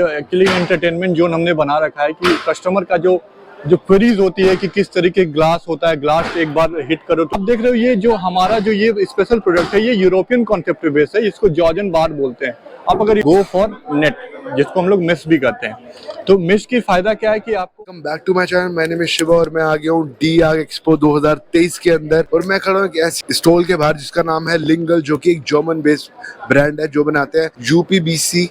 Actually entertainment zone हमने बना रखा है कि कस्टमर का जो क्वेरीज होती है कि किस तरीके ग्लास होता है, ग्लास एक बार हिट करो तो आप देख रहे हो ये जो हमारा जो ये स्पेशल प्रोडक्ट है ये यूरोपियन कॉन्सेप्ट पे बेस है, इसको जॉर्जन बार बोलते हैं। आप अगर गो फॉर नेट जिसको हम लोग मेश भी करते हैं, तो मेश की फायदा क्या है कि आपको welcome back to my channel. My name is Shiva और मैं आ गया हूँ डी-आर्क एक्सपो 2023 के अंदर और मैं खड़ा हूँ एक ऐसे स्टॉल के बाहर जिसका नाम है लिंगल, जो कि एक जर्मन बेस्ड ब्रांड है जो बनाते हैं UPVC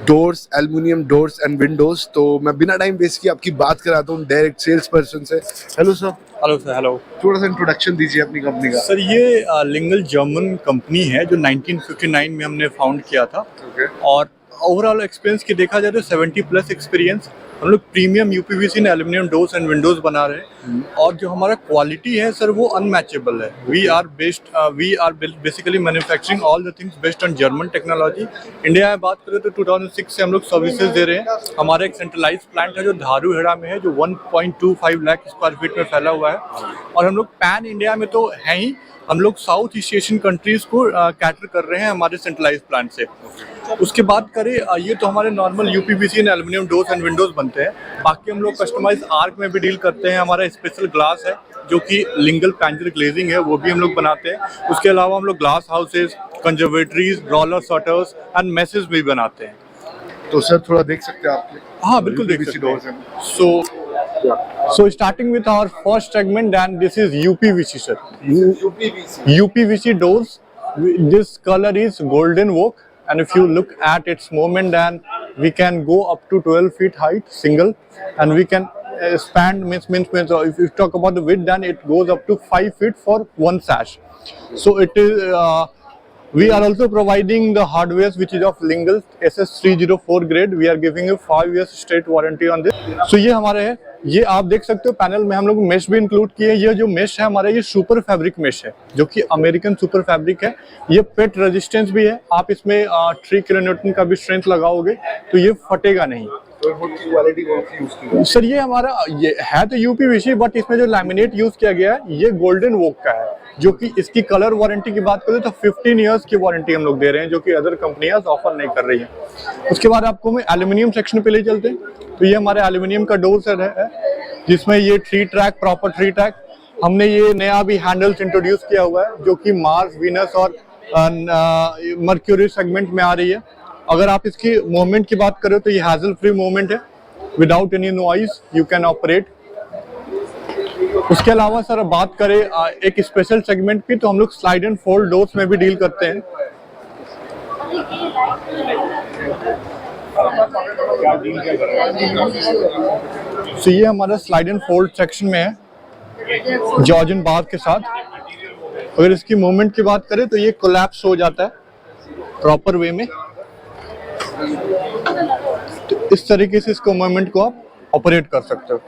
doors, aluminium doors and Windows. तो मैं बिना टाइम वेस्ट किए आपकी बात कराता हूँ डायरेक्ट सेल्स पर्सन से। Hello sir. Hello sir. Hello. थोड़ा सा इंट्रोडक्शन दीजिए अपनी कंपनी का। सर ये लिंगल जर्मन कंपनी है जो 1959 में हमने फाउंड किया था। और ओवरऑल एक्सपीरियंस की देखा जाए तो 70+ एक्सपीरियंस। हम लोग premium UPVC and aluminium doors and Windows बना रहे हैं और जो हमारा क्वालिटी है सर वो अनमैचेबल है। We are basically manufacturing all the things based on German technology. India में बात करें तो 2006 से हम लोग सर्विसेज दे रहे हैं। हमारा एक सेंट्रलाइज प्लांट है जो धारूहेड़ा में है, जो 1.25 लाख स्क्वायर फीट में फैला हुआ है। और हम लोग पैन इंडिया में तो हैं ही, हम लोग साउथ ईस्ट एशियन कंट्रीज को कैटर कर रहे हैं हमारे सेंट्रलाइज प्लांट से। उसके बाद करें ये तो हमारे normal UPVC and aluminium doors and Windows बनते हैं। बाकी हम लोग कस्टमाइज आर्क में भी डील करते हैं। हमारा स्पेशल ग्लास है जो कि लिंगल पैंजर ग्लेजिंग है, वो भी हम लोग बनाते हैं। उसके अलावा हम लोग glass houses, conservatories, roller shutters and message भी बनाते हैं। तो सर थोड़ा देख सकते हैं आपके? हाँ बिल्कुल देख सकते हैं। So starting with our first segment, and this is UPVC sir. UPVC doors. This color is golden oak, and if you look at its movement, then we can go up to 12 feet height single, and we can span means if you talk about the width, then it goes up to 5 feet for one sash. So it is. We are also providing the hardware which is of Lingle SS304 grade. We are giving you 5 years straight warranty on this. So ये हमारे है, ये आप देख सकते हो panel में हम लोग मेश भी इंक्लूड किए हैं। ये जो मेश है हमारा ये सुपर फैब्रिक मेश है जो कि अमेरिकन सुपर फैब्रिक है। ये पेट रेजिस्टेंस भी है। आप इसमें 3 किलोन्यूटन का भी स्ट्रेंथ लगाओगे तो ये फटेगा नहीं। सर ये हमारा ये है तो यूपीवीसी, बट इसमें जो लैमिनेट यूज किया गया है ये गोल्डन वोक का है, जो कि इसकी कलर वारंटी की बात करें तो 15 इयर्स की वारंटी हम लोग दे रहे हैं, जो कि अदर कंपनियां ऑफर नहीं कर रही हैं। उसके बाद आपको मैं एल्यूमिनियम सेक्शन पे ले चलते हैं। तो ये हमारे एल्यूमिनियम का डोर सेट है जिसमें ये 3 ट्रैक प्रॉपर 3 ट्रैक। हमने ये नया भी हैंडल्स इंट्रोड्यूस किया हुआ है जो कि मार्स, वीनस और मर्क्यूरी सेगमेंट में आ रही है। अगर आप इसकी मूवमेंट की बात करें तो ये हैजल फ्री मूवमेंट है, without any noise you can operate. उसके अलावा सर बात करें एक स्पेशल सेगमेंट की, तो हम लोग स्लाइड एंड फोल्ड डोर्स में भी डील करते हैं। तो ये हमारा स्लाइड एंड फोल्ड सेक्शन में है जॉर्जन बार के साथ। अगर इसकी मूवमेंट की बात करें तो ये कोलैप्स हो जाता है प्रॉपर वे में। तो इस तरीके से इसको मूवमेंट को आप ऑपरेट कर सकते हो।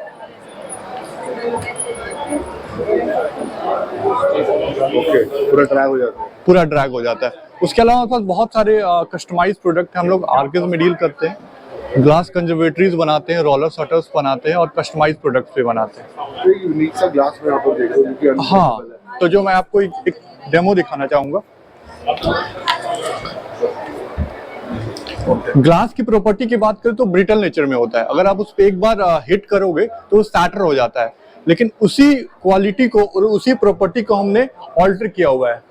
पूरा ड्रैग हो जाता है। पूरा ड्रैग हो जाता है। उसके अलावा हमारे पास बहुत सारे कस्टमाइज प्रोडक्ट हैं। हम लोग आर्केज में डील करते हैं, ग्लास कंजर्वेटरीज बनाते हैं, रोलर शटर्स बनाते हैं और कस्टमाइज प्रोडक्ट्स भी बनाते हैं। तो यूनिक सा ग्लास में आपको देख रहे हो। हाँ, तो जो मैं आपको एक डेमो दिखाना चाहूंगा। ग्लास की प्रॉपर्टी की बात करें तो ब्रिटल नेचर में होता है। अगर आप उस पर एक बार हिट करोगे तो वो सैटर हो जाता है, लेकिन उसी क्वालिटी को और उसी प्रॉपर्टी को हमने ऑल्टर किया हुआ है।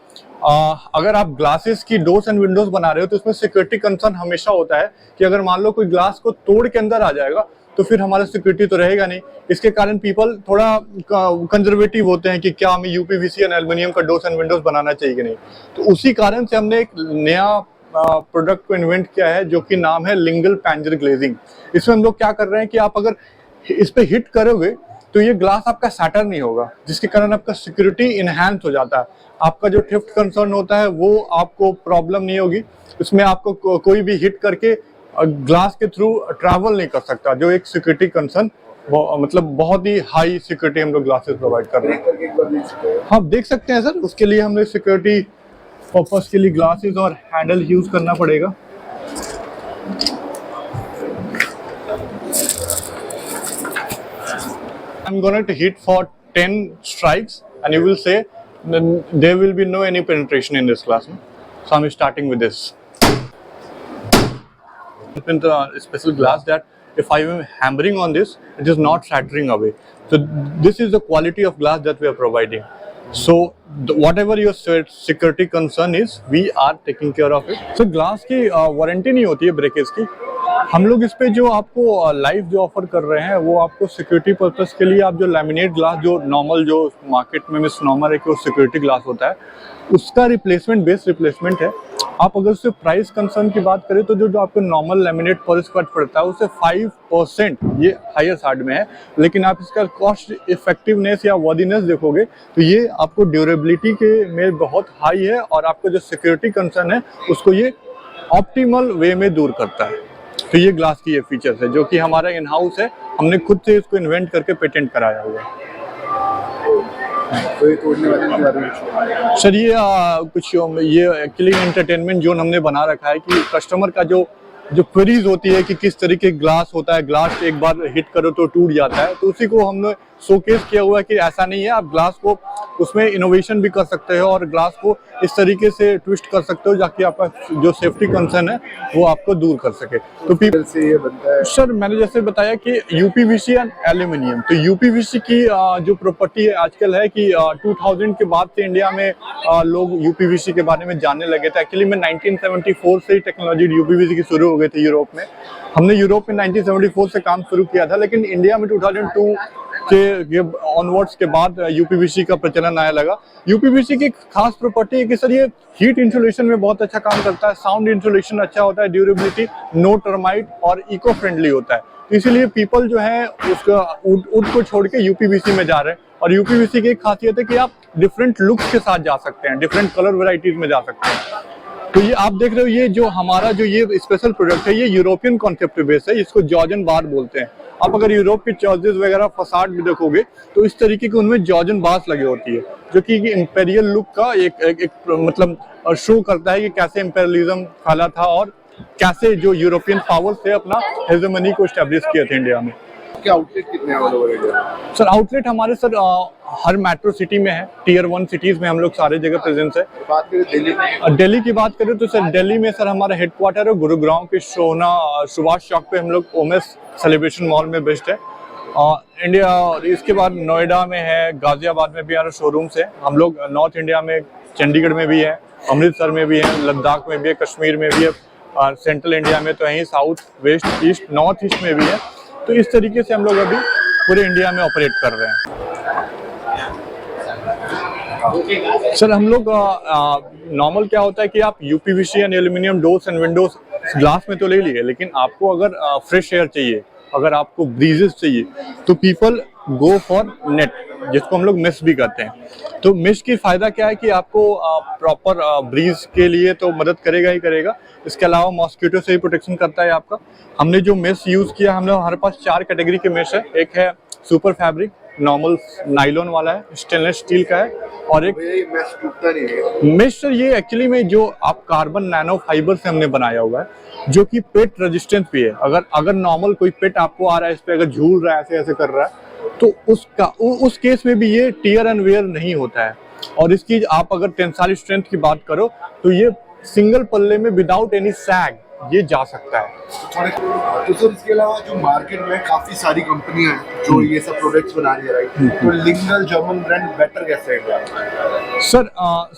अगर आप ग्लासेस की डोर्स एंड विंडोज बना रहे हो तो उसमें सिक्योरिटी कंसर्न हमेशा होता है कि अगर मान लो कोई ग्लास को तोड़ के अंदर आ जाएगा तो फिर हमारा सिक्योरिटी तो रहेगा नहीं। इसके कारण पीपल थोड़ा कंजर्वेटिव होते हैं कि क्या हमें यूपीवीसी एंड एल्युमिनियम का डोर्स एंड विंडोज बनाना चाहिए कि नहीं। तो उसी कारण से हमने एक नया प्रोडक्ट को इन्वेंट किया है जो कि नाम है लिंगल पैंजर ग्लेजिंग। इसमें हम लोग क्या कर रहे हैं कि आप अगर इस पे हिट करोगे तो ये ग्लास आपका सैटर नहीं होगा, जिसके कारण आपका सिक्योरिटी इनहैंस हो जाता है। आपका जो थेफ्ट कंसर्न होता है वो आपको प्रॉब्लम नहीं होगी। इसमें आपको कोई भी हिट करके ग्लास के थ्रू ट्रैवल नहीं कर सकता, जो एक सिक्योरिटी कंसर्न मतलब बहुत ही हाई सिक्योरिटी हम लोग ग्लासेस प्रोवाइड कर रहे हैं। हाँ देख सकते हैं सर, उसके लिए हमें सिक्योरिटी पर्पस के लिए ग्लासेस और हैंडल यूज करना पड़ेगा। I'm going to hit for 10 strikes and you will say there will be no any penetration in this glass. So I'm starting with this. in the special glass that if I am hammering on this, it is not shattering away. So this is the quality of glass that we are providing. So whatever your security concern is, we are taking care of it. So glass की warranty नहीं होती है breakage की। हम लोग इस पे जो आपको लाइव जो ऑफर कर रहे हैं वो आपको सिक्योरिटी पर्पस के लिए, आप जो लैमिनेट ग्लास जो नॉर्मल जो मार्केट में मिसनॉमर है कि वो सिक्योरिटी ग्लास होता है, उसका रिप्लेसमेंट, बेस रिप्लेसमेंट है। आप अगर उससे प्राइस कंसर्न की बात करें तो जो आपको नॉर्मल लैमिनेट पर स्क्वायर पड़ता है उससे 5% ये हायर साइड में है, लेकिन आप इसका कॉस्ट इफेक्टिवनेस या वर्दीनेस देखोगे तो ये आपको ड्यूरेबिलिटी के में बहुत हाई है और आपको जो सिक्योरिटी कंसर्न है उसको ये ऑप्टिमल वे में दूर करता है। तो ये ग्लास की ये फीचर्स है जो कि हमारा इन हाउस है, हमने खुद से इसको इन्वेंट करके पेटेंट कराया हुआ है। तो ये तोड़ने वाले के बारे में सर ये कुछ ये एक्चुअली एंटरटेनमेंट जोन हमने बना रखा है कि कस्टमर का जो क्वेरीज होती है कि किस तरीके ग्लास होता है, ग्लास एक बार हिट करो तो टूट जाता है, तो उसी को हमने शोकेस किया हुआ है कि ऐसा नहीं है, आप ग्लास को उसमें इनोवेशन भी कर सकते हो और ग्लास को इस तरीके से ट्विस्ट कर सकते हो जाकि आपका जो सेफ्टी कंसर्न है वो आपको दूर कर सके। तो पीपल से ये बनता है सर, मैंने जैसे बताया कि यूपीवीसी एंड एल्यूमिनियम, तो यूपीवीसी की जो प्रॉपर्टी है आजकल है कि 2000 के बाद से इंडिया में लोग यूपीवीसी के बारे में जानने लगे थे। एक्चुअली में 1974 से ही टेक्नोलॉजी यूपीवीसी की शुरू हो गई थी यूरोप में। हमने यूरोप में 1974 से काम शुरू किया था, लेकिन इंडिया में 2002 के ऑनवर्ड्स के बाद यूपीवीसी का प्रचलन आया लगा। यूपीवीसी की खास प्रॉपर्टी है कि सर ये हीट इंसुलेशन में बहुत अच्छा काम करता है, साउंड इंसुलेशन अच्छा होता है, ड्यूरेबिलिटी, नो टर्माइट और इको फ्रेंडली होता है। तो इसीलिए पीपल जो है उसका वुड को छोड़ के यूपीवीसी में जा रहे हैं। और यूपीवीसी की एक खासियत है कि आप डिफरेंट लुक्स के साथ जा सकते हैं, डिफरेंट कलर वेराइटीज में जा सकते हैं। तो ये आप देख रहे हो, ये जो हमारा जो ये स्पेशल प्रोडक्ट है ये यूरोपियन कॉन्सेप्ट पे बेस है, इसको जॉर्जन बार बोलते हैं। आप अगर यूरोप की चर्चेज वगैरह फसाड भी देखोगे तो इस तरीके के उनमें जॉर्जन बार्स लगी होती है जो कि इंपेरियल लुक का एक मतलब शो करता है कि कैसे इंपेरियलिज्म फैला था और कैसे जो यूरोपियन पावर्स थे अपना हेजेमनी को एस्टेब्लिश किए थे इंडिया में। क्या आउटलेट कितने हैं all over India? Sir outlet हमारे सर हर मेट्रो सिटी में है, टियर 1 सिटीज में हम लोग सारे जगह प्रेजेंस है। बात करें दिल्ली की बात करें तो सर दिल्ली में सर हमारा हेडक्वार्टर है गुरुग्राम के सुभाष चौक पे हम लोग ओमेस सेलिब्रेशन मॉल में बेस्ड है। इंडिया इसके बाद नोएडा में है, गाजियाबाद में भी हमारे शोरूम्स है। हम लोग नॉर्थ इंडिया में चंडीगढ़ में भी है, अमृतसर में भी है, लद्दाख में भी है, कश्मीर में भी है, और सेंट्रल इंडिया में तो यहीं south west east north east में भी है। तो इस तरीके से हम लोग अभी पूरे इंडिया में ऑपरेट कर रहे हैं। सर हम लोग नॉर्मल क्या होता है कि आप UPVC and aluminium doors and Windows glass में तो ले लिए, लेकिन आपको अगर फ्रेश एयर चाहिए, अगर आपको ब्रीजेस चाहिए तो पीपल गो फॉर नेट, जिसको हम लोग मेश भी कहते हैं। तो मेश की फायदा क्या है कि आपको प्रॉपर ब्रीज के लिए तो मदद करेगा ही करेगा, इसके अलावा मॉस्किटो से भी प्रोटेक्शन करता है आपका। हमने जो मेश यूज किया, हम लोग हमारे पास 4 कैटेगरी के मेश है। एक है सुपर फैब्रिक, नॉर्मल नाइलॉन वाला है, स्टेनलेस स्टील का है, और एक मेश टूटता नहीं है। मेश सर ये एक्चुअली में जो आप कार्बन नैनो फाइबर से हमने बनाया हुआ है जो कि पेट रेजिस्टेंस भी है। अगर नॉर्मल कोई पेट आपको आ रहा है, इस पे अगर झूल रहा है, ऐसे ऐसे कर रहा है, तो उस केस में भी ये टीयर एंड वेयर नहीं होता है। और इसकी आप अगर टेंसाइल स्ट्रेंथ की बात करो तो ये सिंगल पल्ले में विदाउट एनी सैग ये जा सकता है। तो सर इसके अलावा जो मार्केट में काफी सारी कंपनियां हैं जो ये सब प्रोडक्ट्स बना रही है, राइट? तो लिंगल जर्मन ब्रांड बेटर कैसे है? सर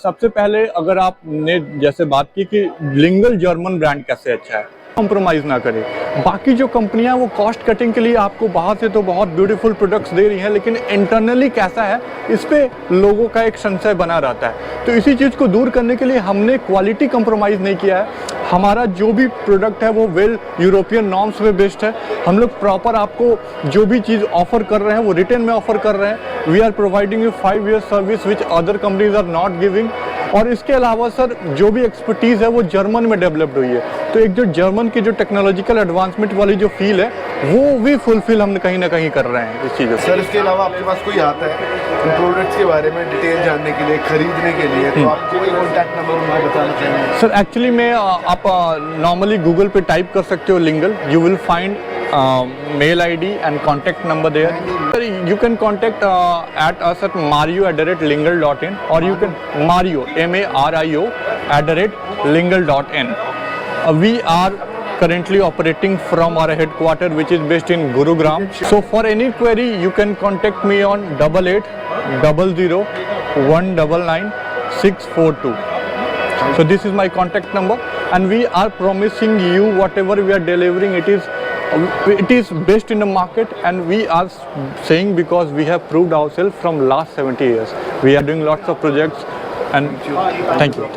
सबसे पहले अगर आपने जैसे बात की कि लिंगल जर्मन ब्रांड कैसे अच्छा है, कॉम्प्रोमाइज ना करें। बाकी जो कंपनियां वो कॉस्ट कटिंग के लिए आपको बाहर से तो बहुत ब्यूटीफुल प्रोडक्ट्स दे रही हैं, लेकिन इंटरनली कैसा है इस पे लोगों का एक संशय बना रहता है। तो इसी चीज़ को दूर करने के लिए हमने क्वालिटी कंप्रोमाइज़ नहीं किया है। हमारा जो भी प्रोडक्ट है वो वेल यूरोपियन नॉर्म्स पे बेस्ड है। हम लोग प्रॉपर आपको जो भी चीज़ ऑफर कर रहे हैं वो रिटेल में ऑफर कर रहे हैं। We are providing you 5 years service which other companies are not giving. और इसके अलावा सर जो भी एक्सपर्टीज़ है वो जर्मन में डेवलप्ड हुई है, तो एक जो जर्मन की जो टेक्नोलॉजिकल एडवांसमेंट वाली जो फील है वो भी फुलफिल हम कहीं ना कहीं कर रहे हैं इस चीज़ों से। सर इसके अलावा आपके पास कोई आता है इन प्रोडक्ट्स के बारे में डिटेल जानने के लिए, खरीदने के लिए, तो आप कोई कॉन्टैक्ट नंबर उनको बताना चाहेंगे? सर एक्चुअली में आप नॉर्मली गूगल पे टाइप कर सकते हो lingual, you will find mail ID and contact number there. You can contact at us at mario@lingal.in or you can Mario MARIO @lingal.in. We are currently operating from our headquarters, which is based in Gurugram. So for any query, you can contact me on 8800199642. So this is my contact number, and we are promising you whatever we are delivering, it is best in the market, and we are saying because we have proved ourselves from last 70 years. We are doing lots of projects, and thank you.